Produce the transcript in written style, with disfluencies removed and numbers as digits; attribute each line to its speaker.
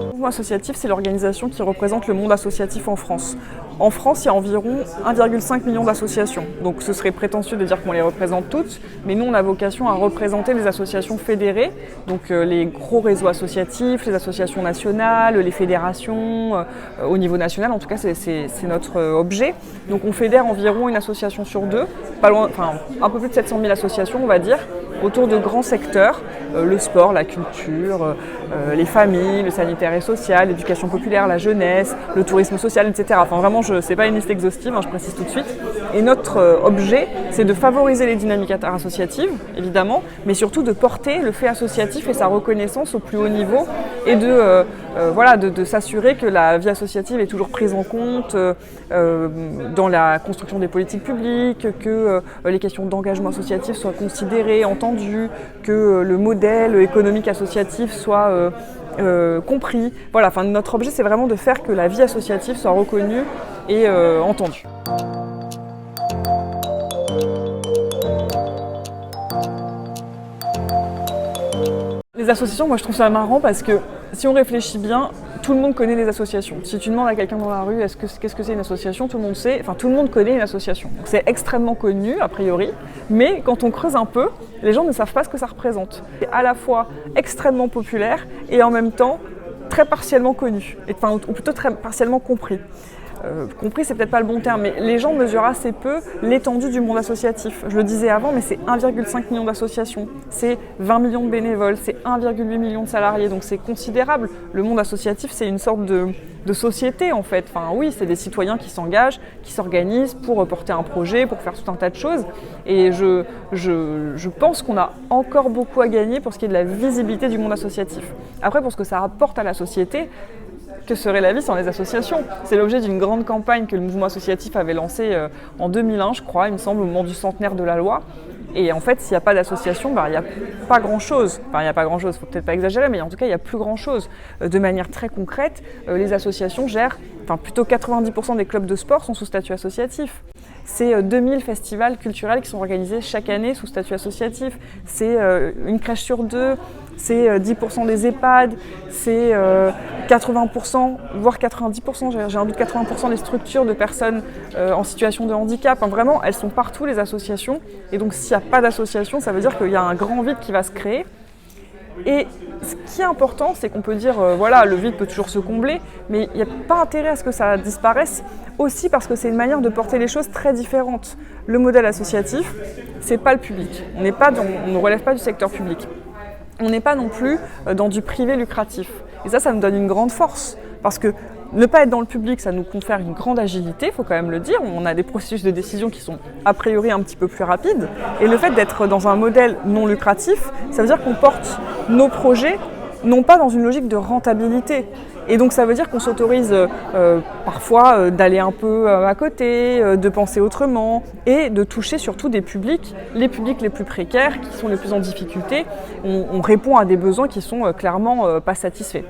Speaker 1: Le mouvement associatif, c'est l'organisation qui représente le monde associatif en France. En France, il y a environ 1,5 million d'associations. Donc ce serait prétentieux de dire qu'on les représente toutes, mais nous, on a vocation à représenter les associations fédérées, donc les gros réseaux associatifs, les associations nationales, les fédérations, au niveau national, en tout cas, c'est notre objet. Donc on fédère environ une association sur deux, pas loin, enfin, un peu plus de 700 000 associations, on va dire, autour de grands secteurs, le sport, la culture, les familles, le sanitaire et social, l'éducation populaire, la jeunesse, le tourisme social, etc. Enfin vraiment, ce n'est pas une liste exhaustive, je précise tout de suite. Et notre objet, c'est de favoriser les dynamiques interassociatives, évidemment, mais surtout de porter le fait associatif et sa reconnaissance au plus haut niveau et de s'assurer que la vie associative est toujours prise en compte dans la construction des politiques publiques, que les questions d'engagement associatif soient considérées, entendues, que le modèle économique associatif soit compris. Voilà, enfin, notre objet, c'est vraiment de faire que la vie associative soit reconnue et entendue. Les associations, moi je trouve ça marrant parce que si on réfléchit bien, tout le monde connaît les associations. Si tu demandes à quelqu'un dans la rue qu'est-ce que c'est une association, tout le monde sait, enfin tout le monde connaît une association. Donc c'est extrêmement connu a priori, mais quand on creuse un peu, les gens ne savent pas ce que ça représente. C'est à la fois extrêmement populaire et en même temps très partiellement connu, ou plutôt très partiellement compris. Compris, c'est peut-être pas le bon terme, mais les gens mesurent assez peu l'étendue du monde associatif. Je le disais avant, mais c'est 1,5 million d'associations, c'est 20 millions de bénévoles, c'est 1,8 million de salariés, donc c'est considérable. Le monde associatif, c'est une sorte de société en fait. Enfin oui, c'est des citoyens qui s'engagent, qui s'organisent pour porter un projet, pour faire tout un tas de choses. Et je pense qu'on a encore beaucoup à gagner pour ce qui est de la visibilité du monde associatif. Après, pour ce que ça rapporte à la société, que serait la vie sans les associations? C'est l'objet d'une grande campagne que le mouvement associatif avait lancée en 2001, je crois, il me semble, au moment du centenaire de la loi. Et en fait, s'il n'y a pas d'association, il n'y a pas grand-chose. Enfin, il n'y a pas grand-chose, il ne faut peut-être pas exagérer, mais en tout cas, il n'y a plus grand-chose. De manière très concrète, les associations gèrent, plutôt 90% des clubs de sport sont sous statut associatif. C'est 2000 festivals culturels qui sont organisés chaque année sous statut associatif. C'est une crèche sur deux, c'est 10% des EHPAD, c'est 80%, voire 90%, j'ai un doute, 80% des structures de personnes en situation de handicap. Enfin, vraiment, elles sont partout, les associations. Et donc, s'il n'y a pas d'association, ça veut dire qu'il y a un grand vide qui va se créer. Et ce qui est important, c'est qu'on peut dire, le vide peut toujours se combler, mais il n'y a pas intérêt à ce que ça disparaisse, aussi parce que c'est une manière de porter les choses très différentes. Le modèle associatif, c'est pas le public. On ne relève pas du secteur public. On n'est pas non plus dans du privé lucratif. Et ça nous donne une grande force, parce que ne pas être dans le public, ça nous confère une grande agilité, il faut quand même le dire. On a des processus de décision qui sont a priori un petit peu plus rapides. Et le fait d'être dans un modèle non lucratif, ça veut dire qu'on porte nos projets non pas dans une logique de rentabilité. Et donc ça veut dire qu'on s'autorise parfois d'aller un peu à côté, de penser autrement et de toucher surtout des publics, les publics les plus précaires, qui sont les plus en difficulté. On répond à des besoins qui sont clairement pas satisfaits.